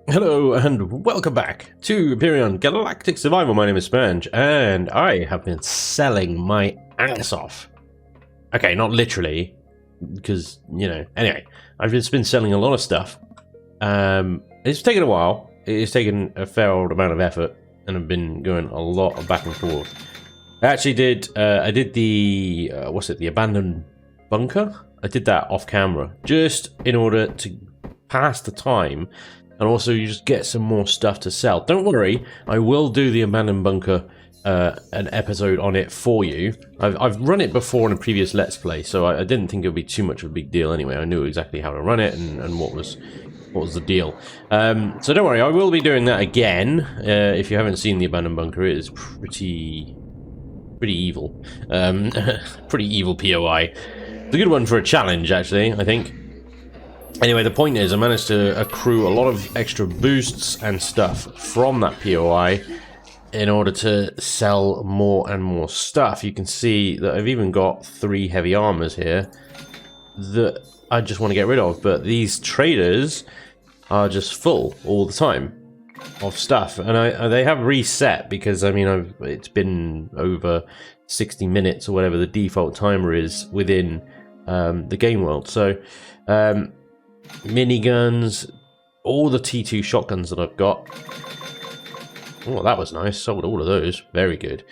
Hello and welcome back to Empyrion Galactic Survival. My name is Spanj and I have been selling my ass off. Okay, not literally, because, you know, anyway, I've just been selling a lot of stuff. It's taken a while. It's taken a fair old amount of effort and I've been going a lot of back and forth. I actually did, I did the, the abandoned bunker? I did that off camera, just in order to pass the time. And also, you just get some more stuff to sell. Don't worry, I will do the abandoned bunker, an episode on it for you. I've run it before in a previous Let's Play, so I didn't think it would be too much of a big deal anyway. I knew exactly how to run it and what was the deal. So don't worry, I will be doing that again. If you haven't seen the abandoned bunker, it is pretty evil. Pretty evil POI. It's a good one for a challenge, actually, I think. Anyway, the point is I managed to accrue a lot of extra boosts and stuff from that POI in order to sell more and more stuff. You can see that I've even got 3 heavy armors here that I just want to get rid of, but these traders are just full all the time of stuff, and they have reset because, I mean, it's been over 60 minutes or whatever the default timer is within the game world. So miniguns, all the T2 shotguns that I've got. Oh, that was nice. Sold all of those. Very good.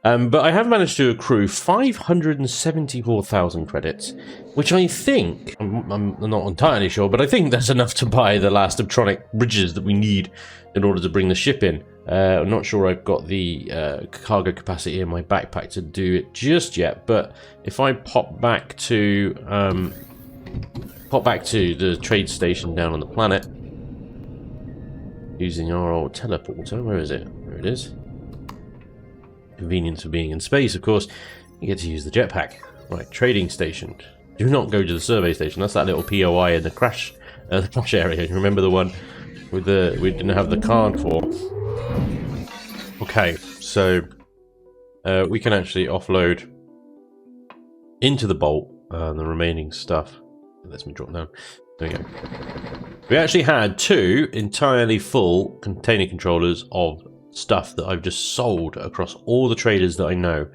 But I have managed to accrue 574,000 credits, which I think, I'm not entirely sure, but I think that's enough to buy the last Optronic bridges that we need in order to bring the ship in. I'm not sure I've got the cargo capacity in my backpack to do it just yet, but if I pop back to the trade station down on the planet using our old teleporter. Where is it? There it is. Convenience of being in space, of course. You get to use the jetpack. Right, trading station. Do not go to the survey station. That's that little POI in the crash area. You remember the one with we didn't have the card for? Okay, so we can actually offload into the bolt the remaining stuff. Let me drop down. There we go. We actually had 2 entirely full container controllers of stuff that I've just sold across all the traders that I know,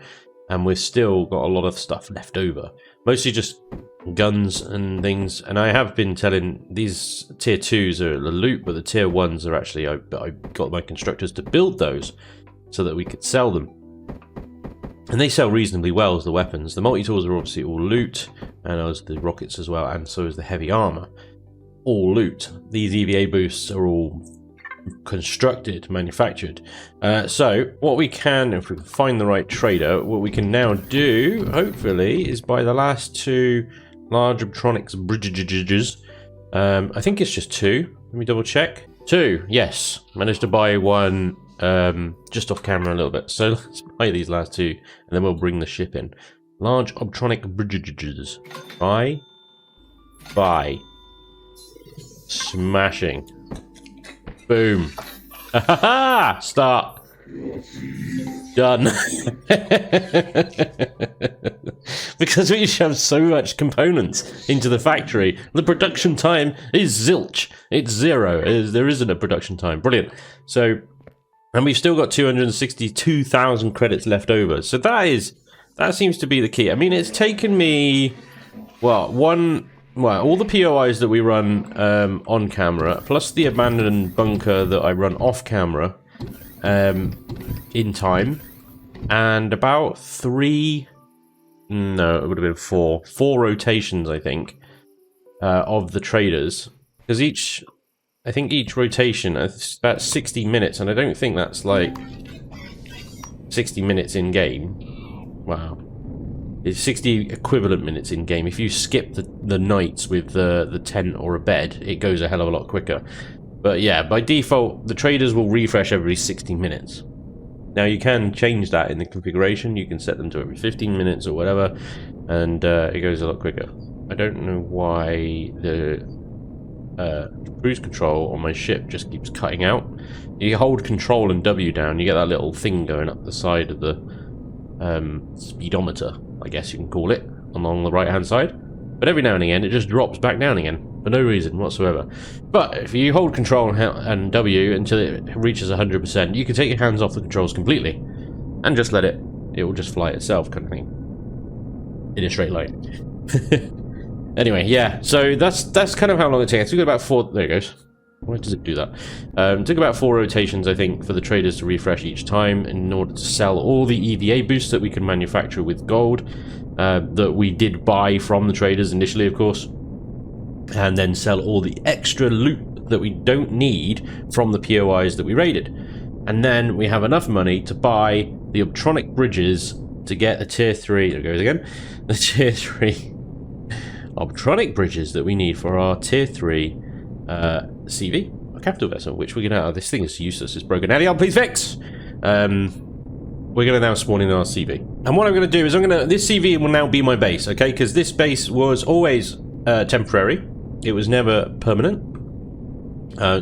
and we've still got a lot of stuff left over. Mostly just guns and things, and I have been telling these tier 2s are the loot, but the tier 1s are actually, I got my constructors to build those so that we could sell them. And they sell reasonably well as the weapons. The multi-tools are obviously all loot, and as the rockets as well, and so is the heavy armor. All loot. These EVA boosts are all constructed, manufactured. So what we can, if we can find the right trader, what we can now do, hopefully, is buy the last 2 large Optronics bridges. I think it's just 2. Let me double check. 2, yes. Managed to buy one just off camera a little bit. So let's buy these last 2 and then we'll bring the ship in. Large Optronic bridges. Buy. Smashing. Boom. Start. Done. Because we have so much components into the factory, the production time is zilch. It's 0. There isn't a production time. Brilliant. So, and we've still got 262,000 credits left over. So that seems to be the key. I mean, it's taken me, all the POIs that we run on camera, plus the abandoned bunker that I run off camera in time, and about 3, no, it would have been 4 rotations, I think, of the traders. Because I think each rotation is about 60 minutes, and I don't think that's like 60 minutes in game. Wow. It's 60 equivalent minutes in game. If you skip the nights with the tent or a bed, it goes a hell of a lot quicker. But yeah, by default, the traders will refresh every 60 minutes. Now you can change that in the configuration. You can set them to every 15 minutes or whatever, and it goes a lot quicker. I don't know why the cruise control on my ship just keeps cutting out. You hold control and W down, you get that little thing going up the side of the speedometer, I guess you can call it, along the right hand side. But every now and again it just drops back down again. For no reason whatsoever. But if you hold control and W until it reaches 100%, you can take your hands off the controls completely. And just let it will just fly itself, kind of thing. In a straight line. Anyway, yeah, so that's kind of how long it takes. It took about 4... There it goes. Why does it do that? It took about 4 rotations, I think, for the traders to refresh each time in order to sell all the EVA boosts that we can manufacture with gold, that we did buy from the traders initially, of course, and then sell all the extra loot that we don't need from the POIs that we raided. And then we have enough money to buy the optronic bridges to get the tier 3... There it goes again. The tier 3 optronic bridges that we need for our tier 3 CV, a capital vessel, which we're gonna... Oh, this thing is useless, it's broken. Elliot, please fix! We're gonna now spawn in our CV. And what I'm gonna do is this CV will now be my base, okay? Because this base was always temporary. It was never permanent.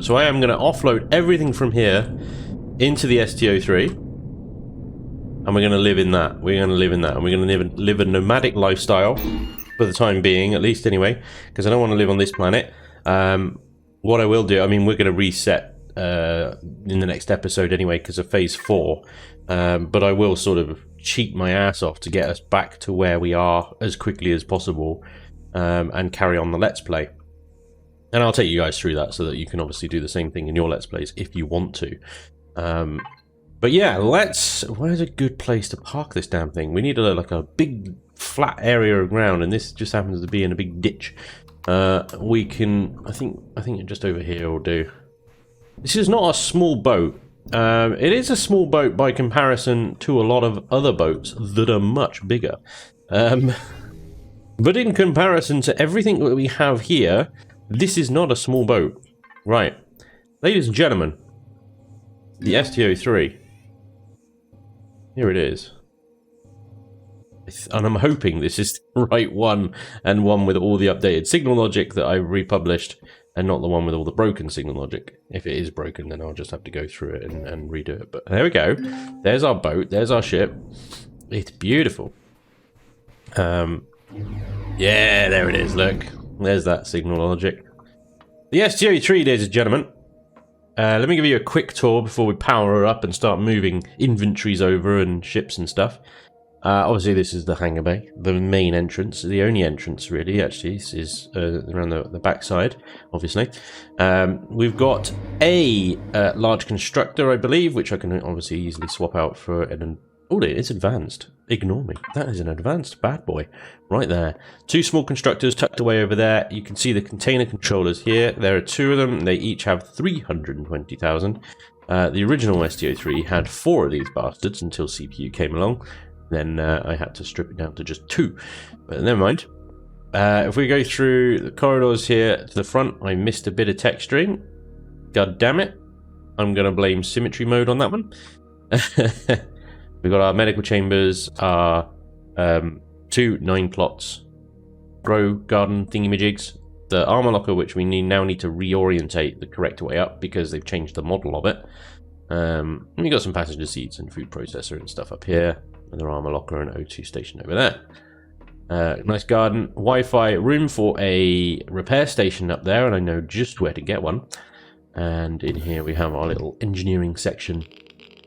So I am gonna offload everything from here into the STO3. And we're gonna live in that. We're gonna live in that. And we're gonna live a nomadic lifestyle for the time being, at least anyway. Because I don't want to live on this planet. What I will do, I mean, we're going to reset in the next episode anyway because of phase 4, but I will sort of cheat my ass off to get us back to where we are as quickly as possible, and carry on the Let's Play. And I'll take you guys through that so that you can obviously do the same thing in your Let's Plays if you want to. But yeah, where's a good place to park this damn thing? We need like a big flat area of ground, and this just happens to be in a big ditch. We can, I think just over here will do. This is not a small boat. It is a small boat by comparison to a lot of other boats that are much bigger. But in comparison to everything that we have here, this is not a small boat. Right. Ladies and gentlemen, the STO3. Here it is. And I'm hoping this is the right one, and one with all the updated signal logic that I republished, and not the one with all the broken signal logic. If it is broken, then I'll just have to go through it and redo it. But there we go. There's our boat. There's our ship. It's beautiful. Yeah, there it is. Look. There's that signal logic. The STO3, ladies and gentlemen. Let me give you a quick tour before we power her up and start moving inventories over and ships and stuff. Obviously, this is the Hangar Bay, the main entrance, the only entrance really. Actually, this is around the back side, obviously. We've got a large constructor, I believe, which I can obviously easily swap out for an... Oh, it's advanced. Ignore me. That is an advanced bad boy right there. 2 small constructors tucked away over there. You can see the container controllers here. There are 2 of them. They each have 320,000. The original STO3 had 4 of these bastards until CPU came along. Then I had to strip it down to just 2. But never mind. If we go through the corridors here to the front, I missed a bit of texturing. God damn it. I'm going to blame symmetry mode on that one. We've got our medical chambers, our 2 9 plots, grow garden thingamajigs, the armor locker, which we now need to reorientate the correct way up because they've changed the model of it. And we got some passenger seats and food processor and stuff up here. Another armor locker and O2 station over there. Nice garden. Wi-Fi, room for a repair station up there, and I know just where to get one. And in here we have our little engineering section.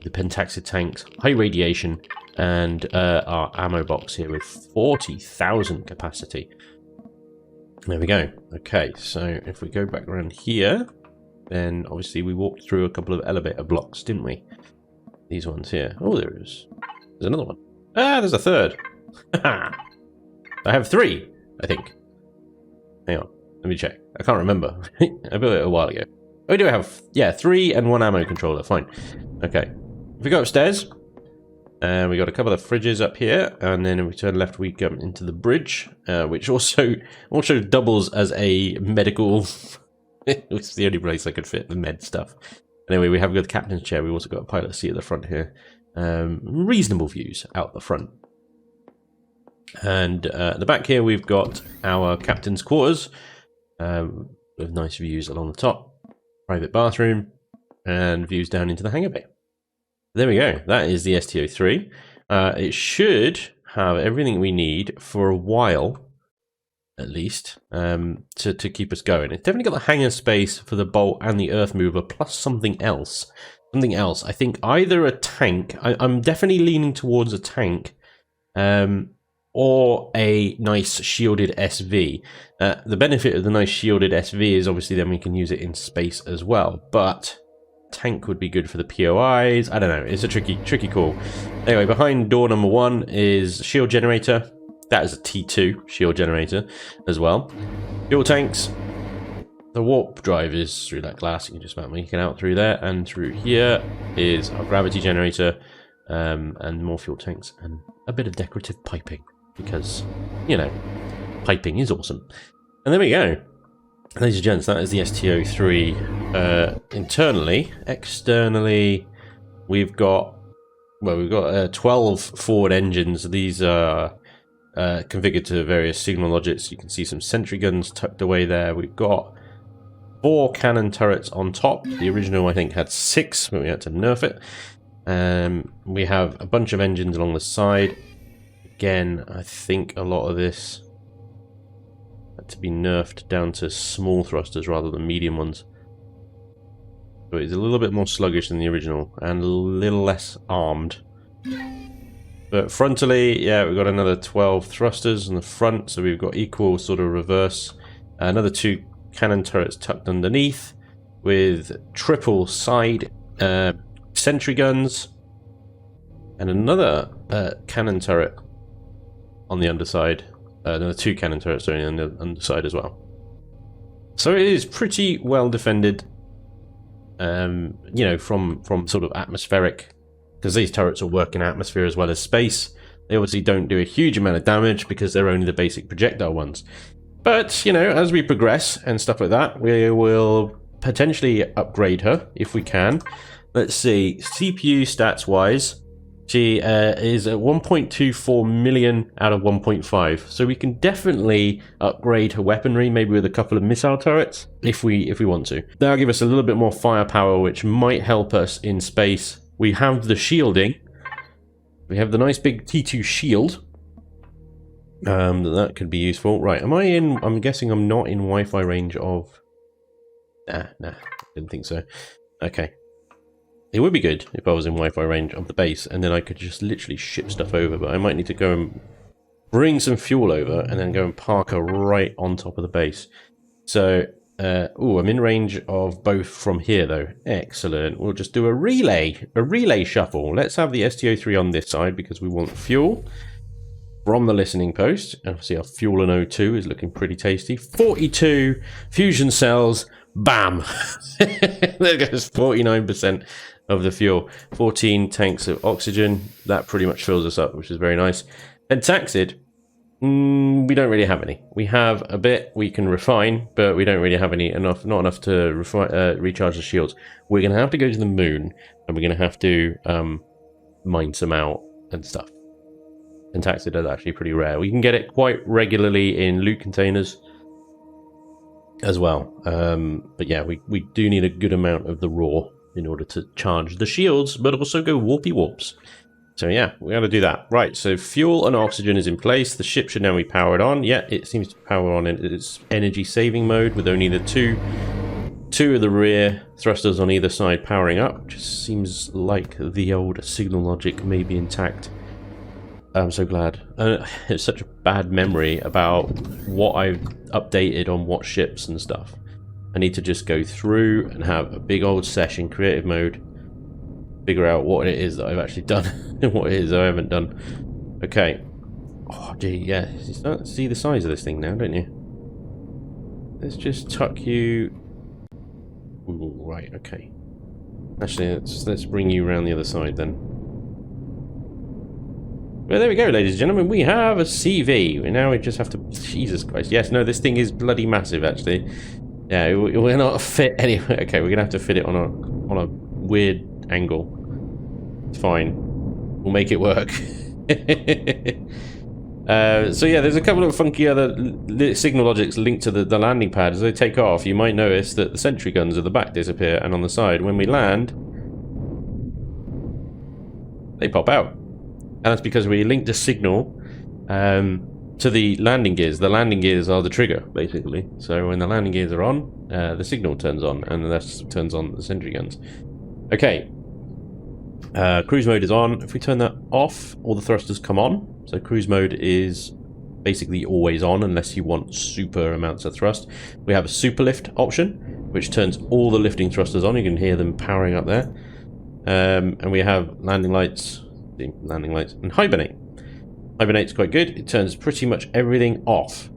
The pentaxid tanks, high radiation, and our ammo box here with 40,000 capacity. There we go. Okay, so if we go back around here, then obviously we walked through a couple of elevator blocks, didn't we? These ones here. Oh, there's another one. Ah, there's a third. I have 3, I think. Hang on, let me check. I can't remember. I built it a while ago. Oh, do I have? Yeah, 3 and 1 ammo controller. Fine. Okay. If we go upstairs, we got a couple of fridges up here, and then if we turn left, we come into the bridge, which also doubles as a medical. It's the only place I could fit the med stuff. Anyway, we have got the captain's chair. We've also got a pilot seat at the front here. Reasonable views out the front. And at the back here, we've got our captain's quarters with nice views along the top, private bathroom, and views down into the hangar bay. There we go. That is the STO3. It should have everything we need for a while at least, to keep us going. It's definitely got the hangar space for the bolt and the earth mover, plus something else. Something else. I think either a tank. I'm definitely leaning towards a tank, or a nice shielded SV. The benefit of the nice shielded SV is obviously then we can use it in space as well. But tank would be good for the POIs. I don't know. It's a tricky call. Anyway, behind door number 1 is shield generator. That is a T2 shield generator as well. Fuel tanks. The warp drive is through that glass. You can just about make it out through there. And through here is our gravity generator, and more fuel tanks and a bit of decorative piping because, you know, piping is awesome. And there we go. Ladies and gents, that is the STO3 internally. Externally, we've got 12 forward engines. These are configured to various signal logics. You can see some sentry guns tucked away there. We've got 4 cannon turrets on top. The original, I think, had 6, but we had to nerf it. We have a bunch of engines along the side. Again, I think a lot of this had to be nerfed down to small thrusters rather than medium ones. So it's a little bit more sluggish than the original and a little less armed. But frontally, yeah, we've got another 12 thrusters in the front, so we've got equal sort of reverse. Another 2 cannon turrets tucked underneath with triple side sentry guns and another cannon turret on the underside. Another 2 cannon turrets on the underside as well. So it is pretty well defended, you know, from sort of atmospheric, because these turrets will work in atmosphere as well as space. They obviously don't do a huge amount of damage because they're only the basic projectile ones. But, you know, as we progress and stuff like that, we will potentially upgrade her if we can. Let's see, CPU stats wise, she is at 1.24 million out of 1.5. So we can definitely upgrade her weaponry, maybe with a couple of missile turrets, if we want to. That'll give us a little bit more firepower, which might help us in space. We have the shielding. We have the nice big T2 shield. That could be useful. Right, am I in? I'm guessing I'm not in Wi-Fi range of... Nah, didn't think so. Okay. It would be good if I was in Wi-Fi range of the base, and then I could just literally ship stuff over, but I might need to go and bring some fuel over, and then go and park her right on top of the base. So, I'm in range of both from here, though. Excellent. We'll just do a relay shuffle. Let's have the STO3 on this side, because we want fuel from the listening post. And obviously our fuel in O2 is looking pretty tasty. 42 fusion cells. Bam! There goes 49% of the fuel. 14 tanks of oxygen. That pretty much fills us up, which is very nice. And taxid, we don't really have any. We have a bit we can refine, but we don't really have not enough to recharge the shields. We're going to have to go to the moon, and we're going to have to mine some out and stuff. And taxid is actually pretty rare. We can get it quite regularly in loot containers as well. But yeah, we do need a good amount of the raw in order to charge the shields, but also go warpy warps. So yeah, we got to do that. Right, so fuel and oxygen is in place. The ship should now be powered on. Yeah, it seems to power on in its energy saving mode with only the two of the rear thrusters on either side powering up. Just seems like the old signal logic may be intact. I'm so glad. It's such a bad memory about what I've updated on what ships and stuff. I need to just go through and have a big old session, creative mode, figure out what it is that I've actually done and what it is I haven't done. Okay. Oh, gee, yeah. You start to see the size of this thing now, don't you? Let's just tuck you... Ooh, right, okay. Actually, let's bring you around the other side then. Well, there we go, ladies and gentlemen. We have a CV. Now we just have to... Jesus Christ. Yes, no, this thing is bloody massive, actually. Yeah, we're not fit anyway. Okay, we're going to have to fit it on a weird angle. It's fine. We'll make it work. So yeah, there's a couple of funky other signal logics linked to the landing pad. As they take off, you might notice that the sentry guns at the back disappear, and on the side, when we land, they pop out. And that's because we linked a signal to the landing gears. The landing gears are the trigger, basically. So when the landing gears are on, the signal turns on, and that turns on the sentry guns. Okay. Cruise mode is on. If we turn that off, all the thrusters come on. So cruise mode is basically always on unless you want super amounts of thrust. We have a super lift option, which turns all the lifting thrusters on. You can hear them powering up there. And we have landing lights, and hibernate. Hibernate's quite good. It turns pretty much everything off,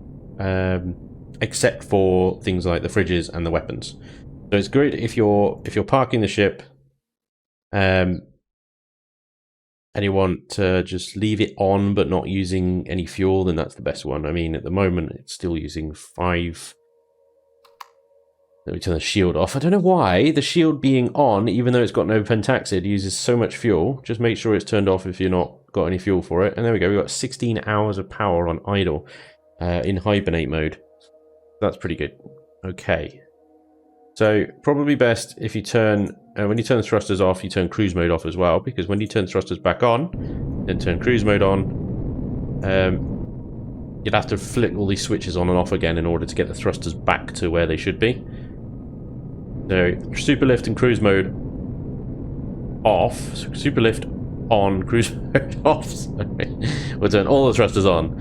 except for things like the fridges and the weapons. So it's good if you're parking the ship, and you want to just leave it on but not using any fuel, then that's the best one. I mean, at the moment it's still using 5. Let me turn the shield off. I don't know why the shield being on, even though it's got no pentaxid, uses so much fuel. Just make sure it's turned off if you're not got any fuel for it. And there we go. We've got 16 hours of power on idle in hibernate mode. That's pretty good. Okay. So probably best if you turn, when you turn the thrusters off, you turn cruise mode off as well, because when you turn thrusters back on, then turn cruise mode on, you'd have to flick all these switches on and off again in order to get the thrusters back to where they should be. So super lift and cruise mode off, super lift on, cruise mode off. Sorry. We'll turn all the thrusters on.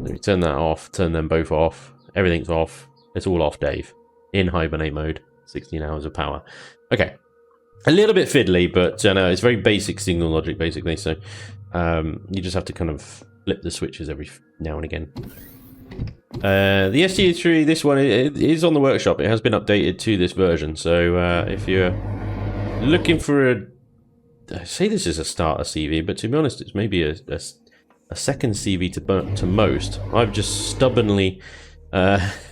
Let me turn that off, turn them both off. Everything's off. It's all off, Dave. In hibernate mode, 16 hours of power. Okay. A little bit fiddly, but no, it's very basic signal logic, basically. So you just have to kind of flip the switches every now and again. The STU3, this one it is on the workshop. It has been updated to this version. So if you're looking for a... I say this is a starter CV, but to be honest, it's maybe a second CV to most. I've just stubbornly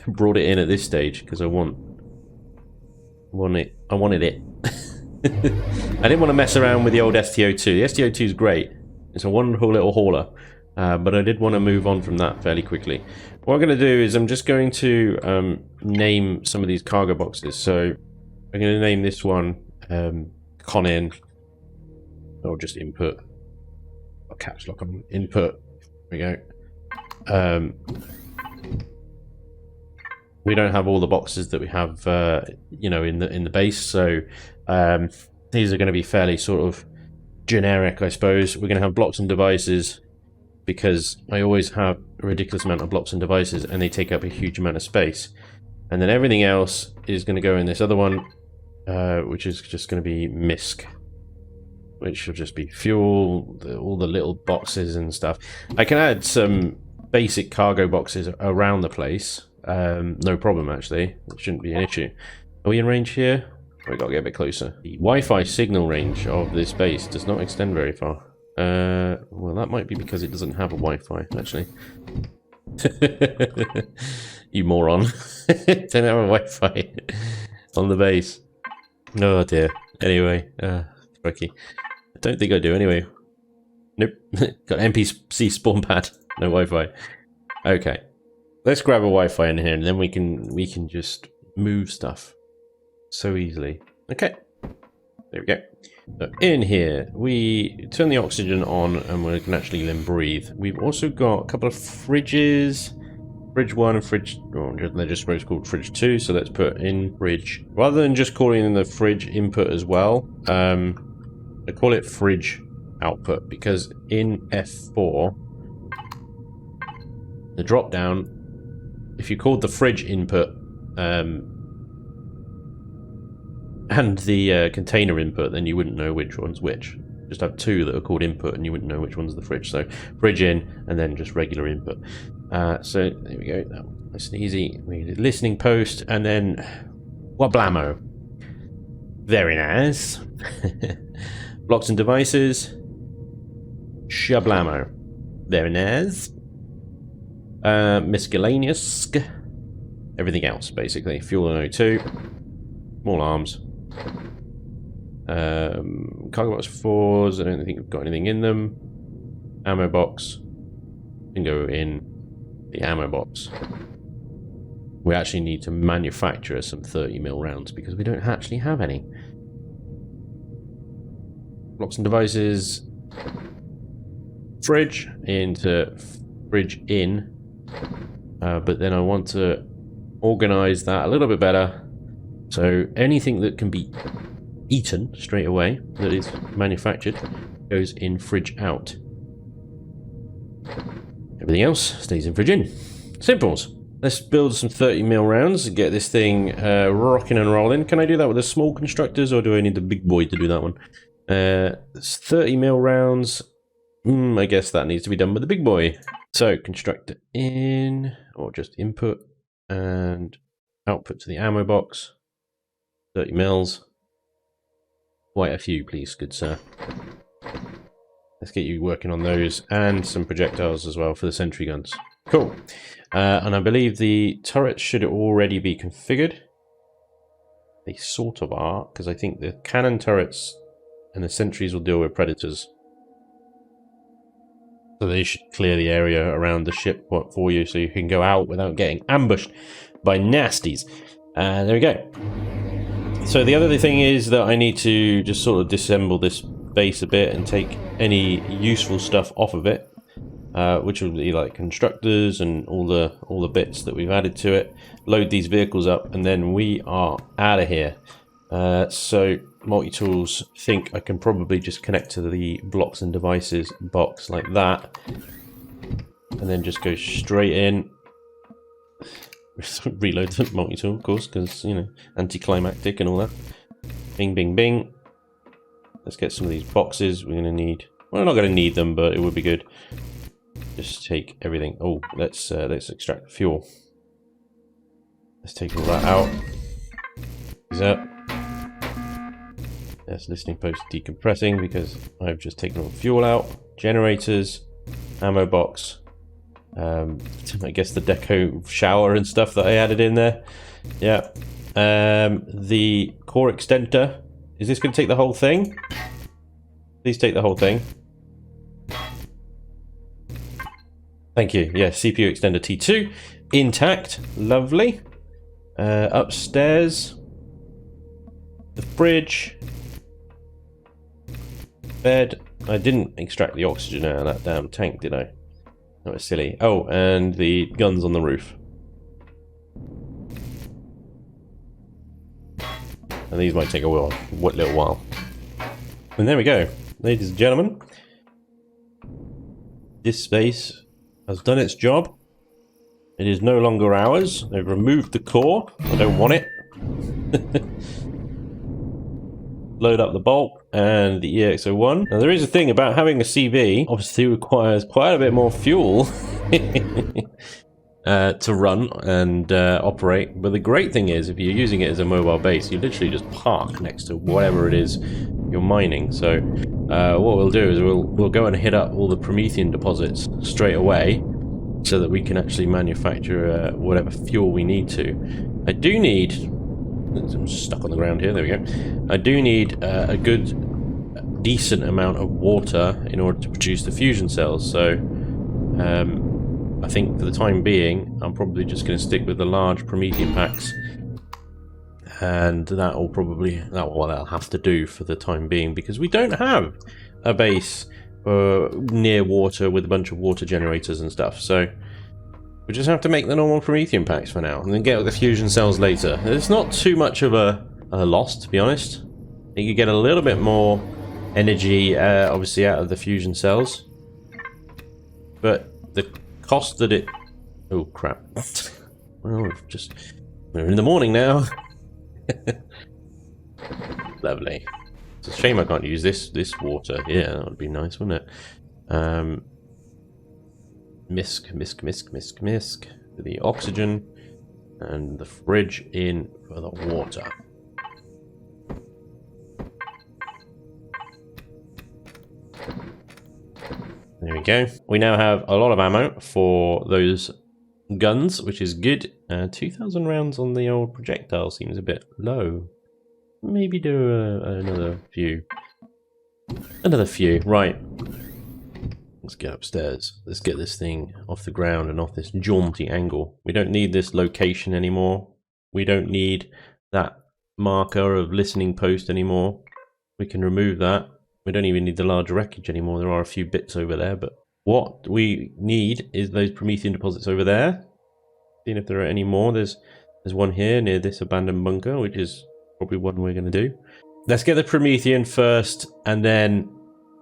brought it in at this stage because I wanted it. I didn't want to mess around with the old STO2. The STO2 is great. It's a wonderful little hauler, but I did want to move on from that fairly quickly. What I'm going to do is I'm just going to name some of these cargo boxes. So I'm going to name this one Con-In, or just input. I'll caps lock on input. There we go. We don't have all the boxes that we have, you know, in the base. So these are going to be fairly sort of generic, I suppose. We're going to have blocks and devices because I always have a ridiculous amount of blocks and devices, and they take up a huge amount of space. And then everything else is going to go in this other one, which is just going to be MISC, which will just be fuel, all the little boxes and stuff. I can add some basic cargo boxes around the place. No problem, actually. It shouldn't be an issue. Are we in range here? We've got to get a bit closer. The Wi-Fi signal range of this base does not extend very far. Well, that might be because it doesn't have a Wi-Fi, actually. You moron. Don't have a Wi-Fi on the base. Oh dear. Anyway, tricky. I don't think I do anyway. Nope. Got NPC spawn pad. No Wi-Fi. Okay. Let's grab a Wi-Fi in here, and then we can just move stuff so easily. Okay. There we go. So in here, we turn the oxygen on, and we can actually then breathe. We've also got a couple of fridges. Fridge 1 and fridge... Oh, they're just supposed to be called fridge 2, so let's put in fridge. Rather than just calling in the fridge input as well, I call it fridge output, because in F4, the drop down, if you called the fridge input and the container input, then you wouldn't know which one's which. Just have two that are called input and you wouldn't know which one's the fridge. So fridge in and then just regular input. So there we go. Nice and easy. We did listening post and then wablamo. Very nice. Blocks and devices. Shablamo. Very nice. Miscellaneous. Everything else, basically. Fuel and O2. Small arms. Cargo box 4s. I don't think we've got anything in them. Ammo box. Can go in the ammo box. We actually need to manufacture some 30mm rounds because we don't actually have any. Blocks and devices. Fridge into fridge in, but then I want to organize that a little bit better. So anything that can be eaten straight away, that is manufactured, goes in fridge out. Everything else stays in fridge in. Simples. Let's build some 30mm rounds and get this thing rocking and rolling. Can I do that with the small constructors, or do I need the big boy to do that one? It's 30mm rounds. I guess that needs to be done with the big boy. So constructor in, or just input and output to the ammo box. 30mm. Quite a few, please, good sir. Let's get you working on those, and some projectiles as well for the sentry guns. Cool. And I believe the turrets should already be configured. They sort of are, because I think the cannon turrets and the sentries will deal with predators. So they should clear the area around the ship for you, so you can go out without getting ambushed by nasties. There we go. So the other thing is that I need to just sort of disassemble this base a bit and take any useful stuff off of it, which will be like constructors and all the bits that we've added to it. Load these vehicles up, and then we are out of here. So multi-tools, think I can probably just connect to the blocks and devices box like that, and then just go straight in. Reload the multi-tool, of course, because, you know, anticlimactic and all that. Bing, bing, bing. Let's get some of these boxes. We're going to need... Well, we're not going to need them, but it would be good. Just take everything. Oh, let's extract fuel. Let's take all that out. Is that... That's listening post decompressing, because I've just taken all the fuel out. Generators. Ammo box. I guess the deco shower and stuff that I added in there. Yeah. The core extender. Is this going to take the whole thing? Please take the whole thing. Thank you. Yeah, CPU extender T2. Intact. Lovely. Upstairs. The fridge. Bed. I didn't extract the oxygen out of that damn tank, did I? That was silly. Oh, and the guns on the roof. And these might take a while, little while. And there we go. Ladies and gentlemen. This space has done its job. It is no longer ours. They've removed the core. I don't want it. Load up the bulk and the EX01. Now there is a thing about having a CV, obviously requires quite a bit more fuel to run and operate. But the great thing is, if you're using it as a mobile base, you literally just park next to whatever it is you're mining. So what we'll do is we'll go and hit up all the Promethean deposits straight away, so that we can actually manufacture whatever fuel we need to. I do need... I'm stuck on the ground here, there we go. I do need a good, decent amount of water in order to produce the fusion cells, so I think for the time being, I'm probably just going to stick with the large Promethean packs, and that'll have to do for the time being, because we don't have a base near water with a bunch of water generators and stuff, so we just have to make the normal Promethean packs for now, and then get the fusion cells later. It's not too much of a loss, to be honest. You could get a little bit more energy, obviously, out of the fusion cells, but the cost that it... Oh, crap. Well, we're in the morning now. Lovely. It's a shame I can't use this water. Yeah, that would be nice, wouldn't it? Misk for the oxygen, and the fridge in for the water. There we go. We now have a lot of ammo for those guns, which is good. 2,000 rounds on the old projectile seems a bit low. Maybe do another few. Another few, right. Let's get upstairs. Let's get this thing off the ground and off this jaunty angle. We don't need this location anymore. We don't need that marker of listening post anymore. We can remove that. We don't even need the large wreckage anymore. There are a few bits over there, but What we need is those Promethean deposits over there. Seeing if there are any more. There's one here near this abandoned bunker, which is probably one we're going to do. Let's get the Promethean first, and then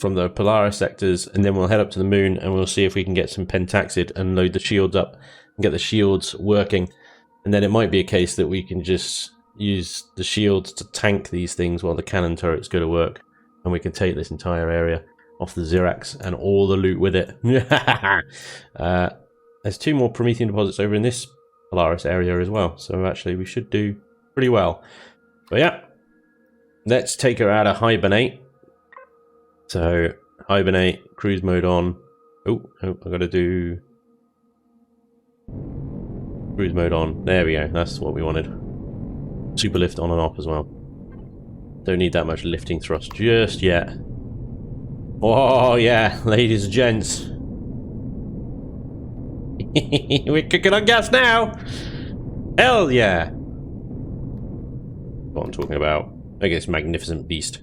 from the Polaris sectors, and then we'll head up to the moon, and we'll see if we can get some pentaxid and load the shields up and get the shields working. And then it might be a case that we can just use the shields to tank these things while the cannon turrets go to work, and we can take this entire area off the Zirax and all the loot with it. There's 2 more Promethean deposits over in this Polaris area as well, so actually we should do pretty well. But yeah, let's take her out of hibernate. So hibernate, cruise mode on. Oh, I gotta do cruise mode on. There we go, that's what we wanted. Super lift on and off as well. Don't need that much lifting thrust just yet. Oh yeah, ladies and gents. We're cooking on gas now! Hell yeah! What I'm talking about. I guess magnificent beast.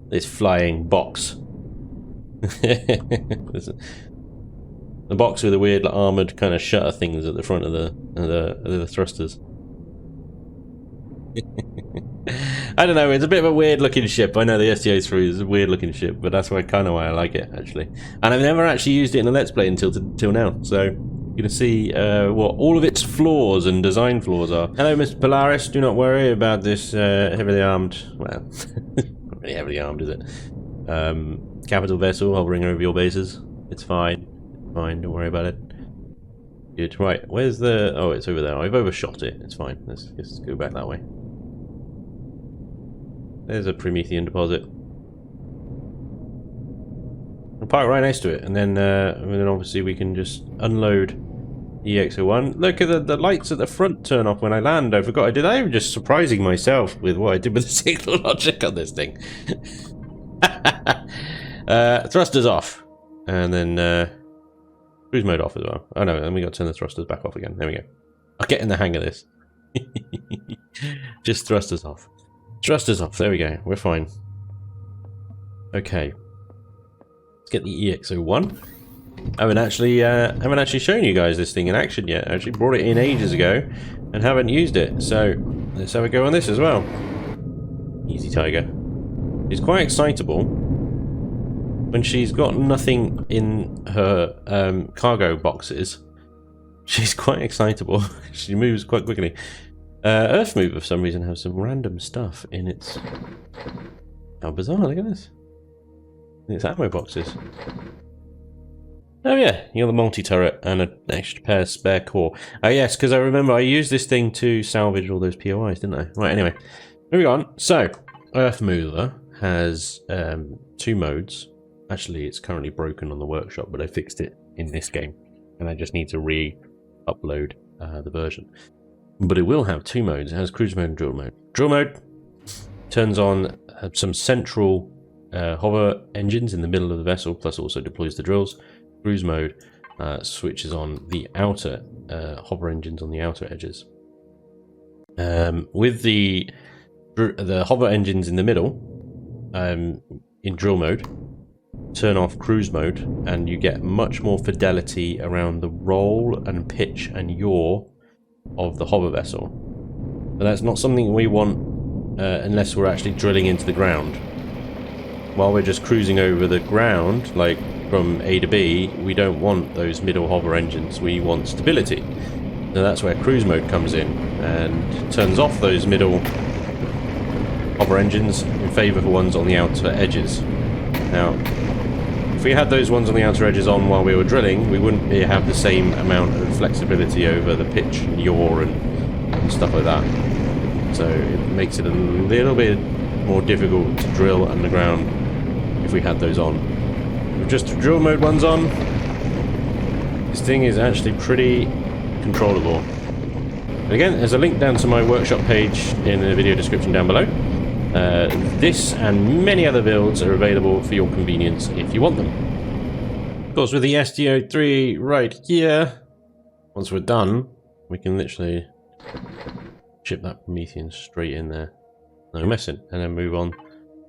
This flying box. The box with the weird armoured kind of shutter things at the front of the thrusters. I don't know, it's a bit of a weird looking ship. I know the STO3 is a weird looking ship, but that's kind of why I like it, actually. And I've never actually used it in a Let's Play until now, so you're going to see what all of its flaws and design flaws are. Hello, Mr. Polaris, do not worry about this heavily armed, well, not really heavily armed, is it? Capital vessel hovering over your bases. It's fine, don't worry about it. Good, right, where's the, oh, it's over there. I've overshot it, it's fine, let's just go back that way. There's a Promethean deposit. I'll park right next to it, and then obviously we can just unload the EX01. Look at the lights at the front turn off when I land. I forgot I did that. I'm just surprising myself with what I did with the signal logic on this thing. Thrusters off, and then cruise mode off as well. Oh no, then we got to turn the thrusters back off again. There we go. I'll get in the hang of this. Just thrusters off. Thrusters off, there we go, we're fine. Okay. Let's get the EX01. I haven't actually shown you guys this thing in action yet. I actually brought it in ages ago and haven't used it. So let's have a go on this as well. Easy Tiger. She's quite excitable. When she's got nothing in her cargo boxes, she's quite excitable. She moves quite quickly. Earth Move, for some reason, has some random stuff in its... How bizarre, look at this. In its ammo boxes. Oh yeah, you got the multi-turret and an extra pair of spare core. Oh yes, because I remember I used this thing to salvage all those POIs, didn't I? Right, anyway. Moving on. So, Earth Mover has 2 modes. Actually, it's currently broken on the workshop, but I fixed it in this game. And I just need to re-upload the version. But it will have 2 modes. It has cruise mode and drill mode. Drill mode turns on some central hover engines in the middle of the vessel, plus also deploys the drills. Cruise mode switches on the outer hover engines on the outer edges. With the hover engines in the middle, in drill mode, turn off cruise mode, and you get much more fidelity around the roll and pitch and yaw of the hover vessel. But that's not something we want unless we're actually drilling into the ground. While we're just cruising over the ground, like from A to B, we don't want those middle hover engines, we want stability. So that's where cruise mode comes in and turns off those middle hover engines in favour for ones on the outer edges. Now, if we had those ones on the outer edges on while we were drilling, we wouldn't have the same amount of flexibility over the pitch and yaw and stuff like that. So it makes it a little bit more difficult to drill underground if we had those on. With just the drill mode ones on, this thing is actually pretty controllable. And again, there's a link down to my workshop page in the video description down below. This and many other builds are available for your convenience if you want them. Of course, with the STO3 right here, once we're done, we can literally ship that Promethean straight in there. No messing, and then move on to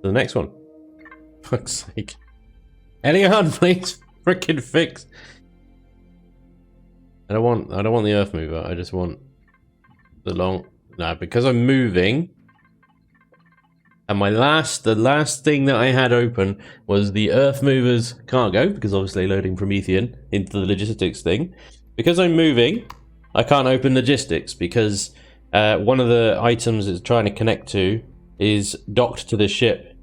the next one. Fuck's sake. Elion, please! freaking fix. I don't want the earth mover. I just want the long. No, because I'm moving. And the last thing that I had open was the earth mover's cargo, because obviously loading Promethean into the logistics thing. Because I'm moving, I can't open logistics because one of the items it's trying to connect to is docked to the ship.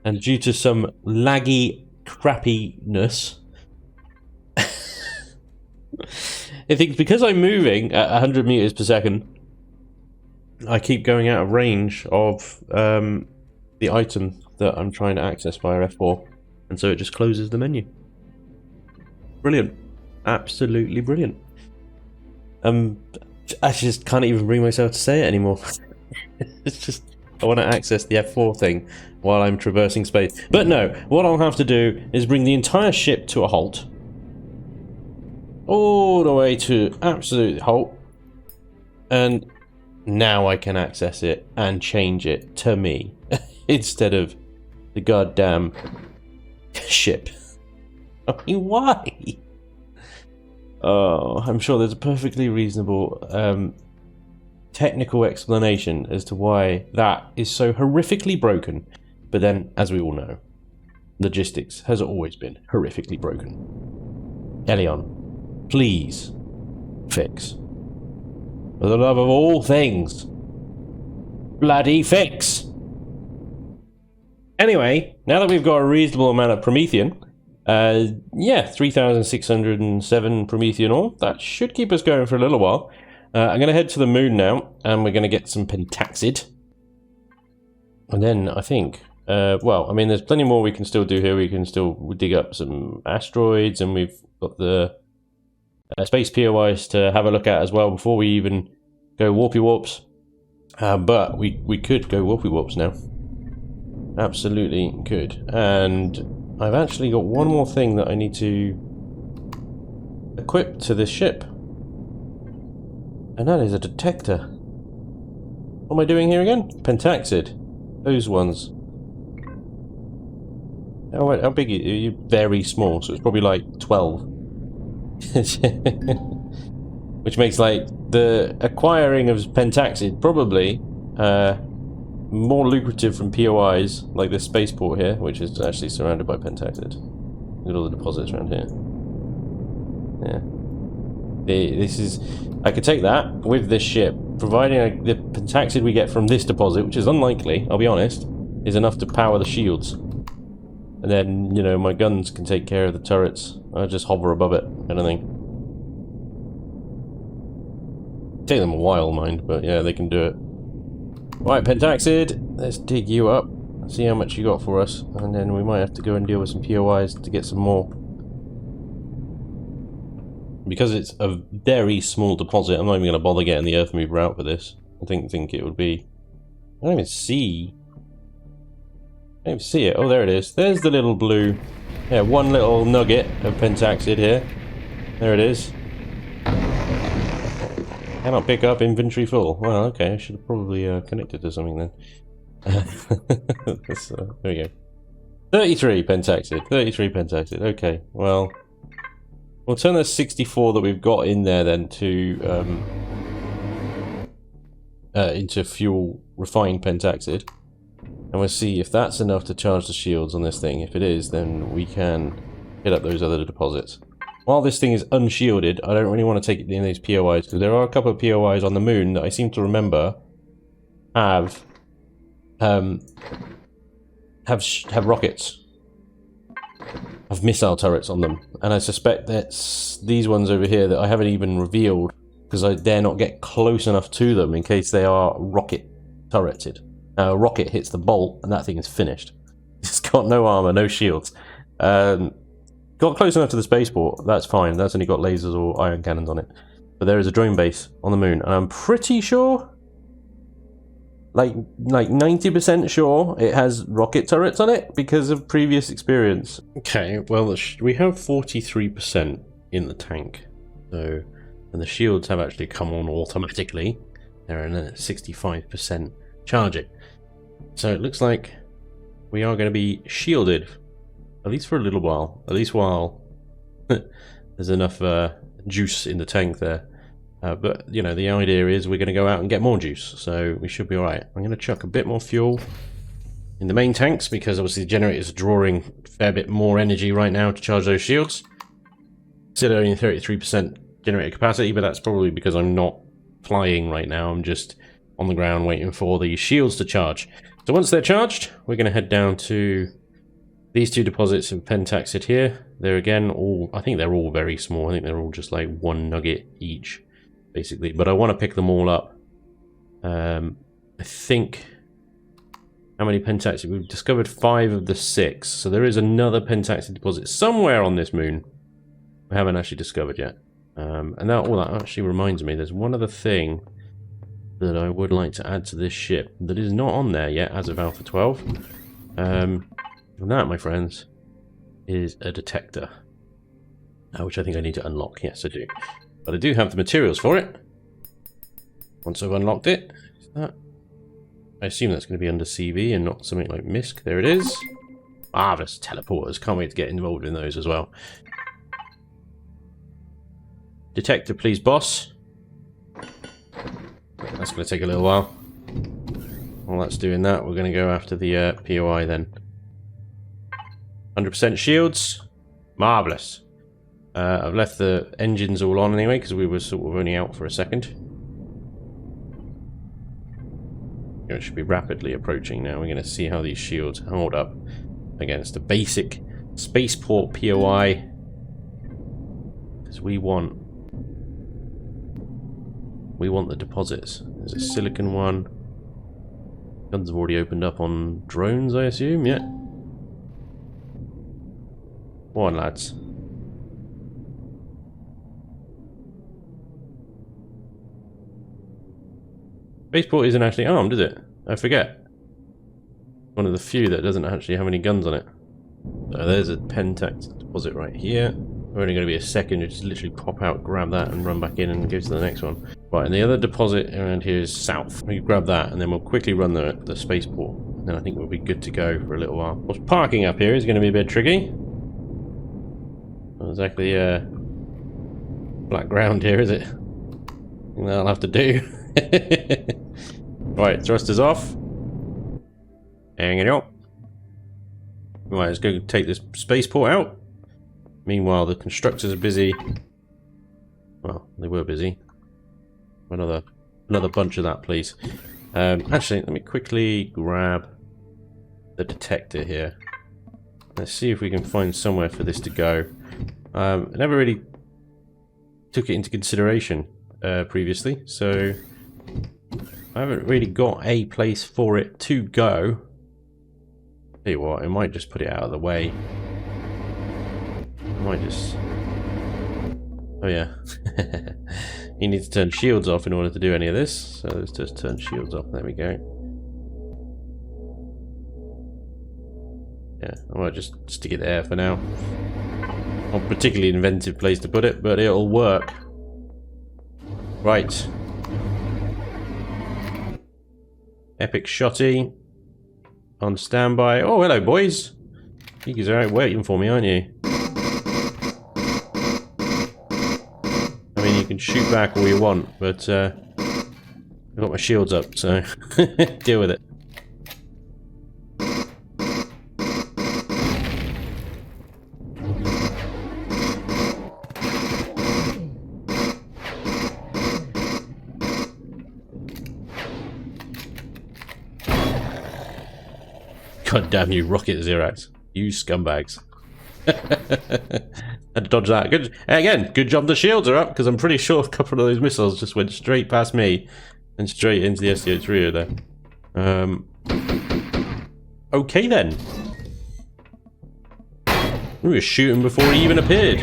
And due to some laggy crappiness, I think because I'm moving at 100 meters per second, I keep going out of range of the item that I'm trying to access via F4, and so it just closes the menu. Brilliant. Absolutely brilliant. I just can't even bring myself to say it anymore. It's just, I want to access the F4 thing while I'm traversing space. But no, what I'll have to do is bring the entire ship to a halt. All the way to absolute halt. And now I can access it and change it to me instead of the goddamn ship. I mean, why? Oh, I'm sure there's a perfectly reasonable technical explanation as to why that is so horrifically broken. But then, as we all know, logistics has always been horrifically broken. Elion, please fix. For the love of all things, bloody fix! Anyway, now that we've got a reasonable amount of Promethean, yeah, 3,607 Promethean ore, that should keep us going for a little while. I'm going to head to the moon now, and we're going to get some pentaxid. And then, I think, well, I mean, there's plenty more we can still do here. We can still dig up some asteroids, and we've got the space POIs to have a look at as well before we even go warpy warps. But we could go warpy warps now. Absolutely could. And I've actually got one more thing that I need to equip to this ship. And that is a detector. What am I doing here again? Pentaxid. Those ones. How big are you? Very small, so it's probably like 12. Which makes like the acquiring of pentaxid probably more lucrative from POIs like this spaceport here, which is actually surrounded by pentaxid. Look at all the deposits around here. Yeah, this is. I could take that with this ship, providing the pentaxid we get from this deposit, which is unlikely, I'll be honest, is enough to power the shields. And then, you know, my guns can take care of the turrets. I'll just hover above it, kind of thing. Take them a while, mind, but yeah, they can do it. Right, pentaxid, let's dig you up, see how much you got for us, and then we might have to go and deal with some POIs to get some more. Because it's a very small deposit, I'm not even going to bother getting the earth mover out for this. I think it would be... I don't even see... I don't even see it. Oh, there it is. There's the little blue... Yeah, one little nugget of pentaxid here. There it is. Cannot pick up inventory full. Well, okay, I should have probably connected to something then. There we go. 33 pentaxid. 33 pentaxid. Okay, well... We'll turn that 64 that we've got in there then to into fuel refined pentaxid, and we'll see if that's enough to charge the shields on this thing. If it is, then we can hit up those other deposits. While this thing is unshielded, I don't really want to take it in these POIs because there are a couple of POIs on the moon that I seem to remember have rockets. Have missile turrets on them, and I suspect that's these ones over here that I haven't even revealed because I dare not get close enough to them in case they are rocket turreted. A rocket hits the bolt and that thing is finished. It's got no armor, no shields. Got close enough to the spaceport, that's fine. That's only got lasers or ion cannons on it. But there is a drone base on the moon, and I'm pretty sure, like 90% sure, it has rocket turrets on it because of previous experience. Okay, well, we have 43% in the tank, so, and the shields have actually come on automatically. They're in a 65% charging. So it looks like we are going to be shielded At least for a little while. At least while there's enough juice in the tank there. But, you know, the idea is we're going to go out and get more juice, so we should be alright. I'm going to chuck a bit more fuel in the main tanks, because obviously the generator's drawing a fair bit more energy right now to charge those shields. Still only 33% generator capacity, but that's probably because I'm not flying right now. I'm just on the ground waiting for the shields to charge. So once they're charged, we're going to head down to these two deposits of pentaxid here. They're again all, I think they're all very small. I think they're all just like 1 nugget each, basically. But I want to pick them all up. I think, how many pentaxid? We've discovered 5 of the 6. So there is another pentaxid deposit somewhere on this moon we haven't actually discovered yet. And that, all that actually reminds me, there's one other thing that I would like to add to this ship that is not on there yet as of Alpha 12. And that, my friends, is a detector. Which I think I need to unlock. Yes, I do. But I do have the materials for it. Once I've unlocked it, is that? I assume that's going to be under CV and not something like MISC. There it is. Marvelous teleporters. Can't wait to get involved in those as well. Detector, please, boss. That's going to take a little while. While that's doing that, we're going to go after the POI then. 100% shields. Marvellous. I've left the engines all on anyway, because we were sort of only out for a second. It should be rapidly approaching now. We're going to see how these shields hold up against a basic spaceport POI. Because we want the deposits. There's a silicon one. Guns have already opened up on drones, I assume. Yeah. Go on, lads. Spaceport isn't actually armed, is it? I forget. One of the few that doesn't actually have any guns on it. So there's a pentax deposit right here. We're only going to be a second. You just literally pop out, grab that, and run back in and go to the next one. Right, and the other deposit around here is south. We grab that, and then we'll quickly run the spaceport. And then I think we'll be good to go for a little while. Of course, parking up here is going to be a bit tricky. Not exactly flat ground here, is it? I think that'll have to do. Right, thrusters off. Hanging out. Right, let's go take this spaceport out. Meanwhile, the constructors are busy. Well, they were busy. Another bunch of that, please. Actually, let me quickly grab the detector here. Let's see if we can find somewhere for this to go. I never really took it into consideration previously, so I haven't really got a place for it to go. Tell you what, I might just put it out of the way. I might just... Oh yeah. You need to turn shields off in order to do any of this, so let's just turn shields off. There we go. Yeah, I might just stick it there for now. Not a particularly inventive place to put it, but it'll work. Right. Epic shotty. On standby. Oh, hello, boys. You guys are out waiting for me, aren't you? I mean, you can shoot back all you want, but I've got my shields up, so deal with it. God damn you, Rocket Xerax. You scumbags. Had to dodge that. Good. Again, good job the shields are up, because I'm pretty sure a couple of those missiles just went straight past me and straight into the SDH3 there. Okay then. We were shooting before he even appeared.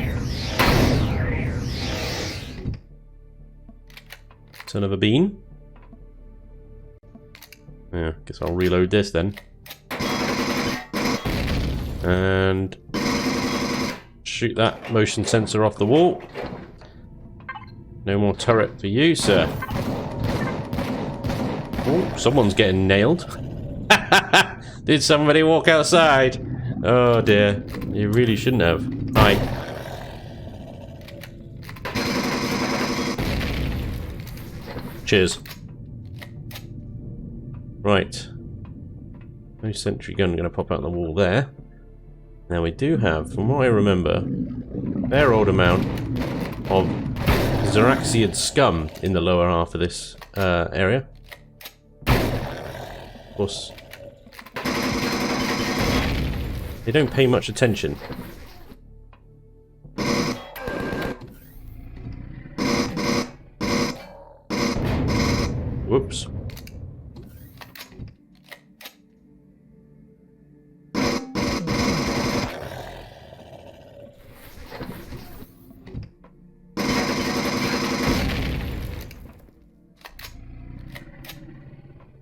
Son of a bean. Yeah, guess I'll reload this then. And shoot that motion sensor off the wall. No more turret for you, sir. Oh, someone's getting nailed. Did somebody walk outside? Oh dear. You really shouldn't have. Hi. Cheers. Right. No sentry gun going to pop out on the wall there. Now we do have, from what I remember, a fair old amount of Xeraxiad scum in the lower half of this area. Of course, they don't pay much attention. Whoops.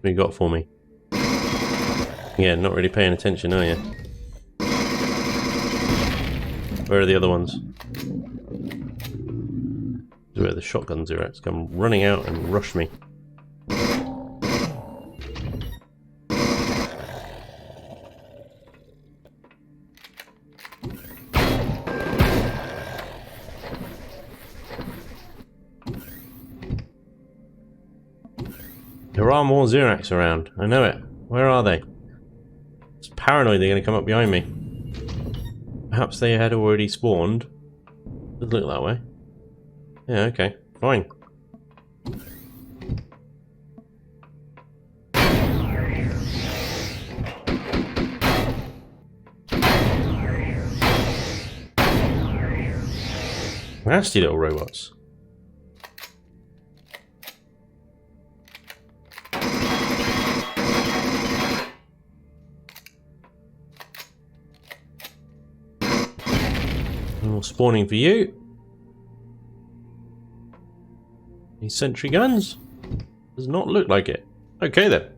What you got for me? Yeah, not really paying attention, are you? Where are the other ones? Where the shotgun Xerax come running out and rush me. There are more Xerax around. I know it. Where are they? It's paranoid they're going to come up behind me. Perhaps they had already spawned. Doesn't look that way. Yeah, okay. Fine. Nasty little robots. More spawning for you. These sentry guns? Does not look like it. Okay then.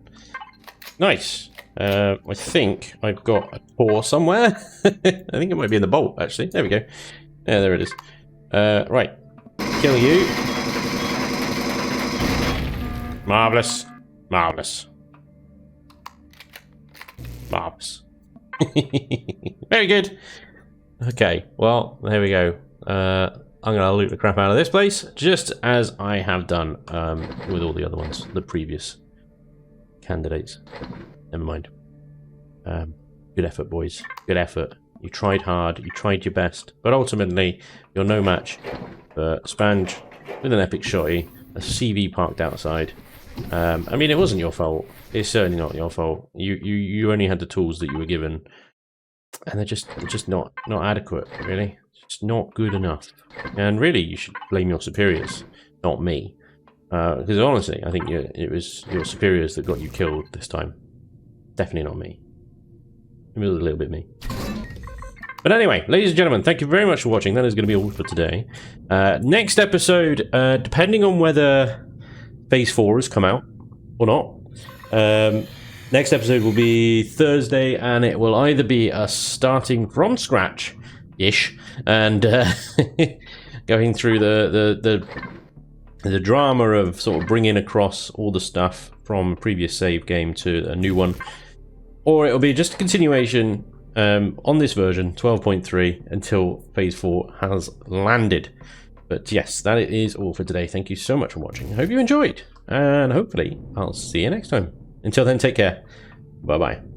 Nice. I think I've got a core somewhere. I think it might be in the bolt, actually. There we go. Yeah, there it is. Right. Kill you. Marvellous. Marvellous. Marvellous. Very good. Okay, well, there we go. I'm going to loot the crap out of this place, just as I have done with all the other ones, the previous candidates. Never mind. Good effort, boys. Good effort. You tried hard, you tried your best, but ultimately, you're no match for Spanj with an epic shotty, a CV parked outside. I mean, it wasn't your fault. It's certainly not your fault. You only had the tools that you were given. And they're just not adequate, really. It's not good enough. And really, you should blame your superiors, not me. Because honestly, I think it was your superiors that got you killed this time. Definitely not me. It was a little bit me. But anyway, ladies and gentlemen, thank you very much for watching. That is going to be all for today. Next episode, depending on whether Phase 4 has come out or not, next episode will be Thursday, and it will either be us starting from scratch-ish and going through the drama of sort of bringing across all the stuff from previous save game to a new one, or it'll be just a continuation on this version 12.3 until Phase 4 has landed. But yes, that is all for today. Thank you so much for watching. I hope you enjoyed, and hopefully I'll see you next time. Until then, take care. Bye-bye.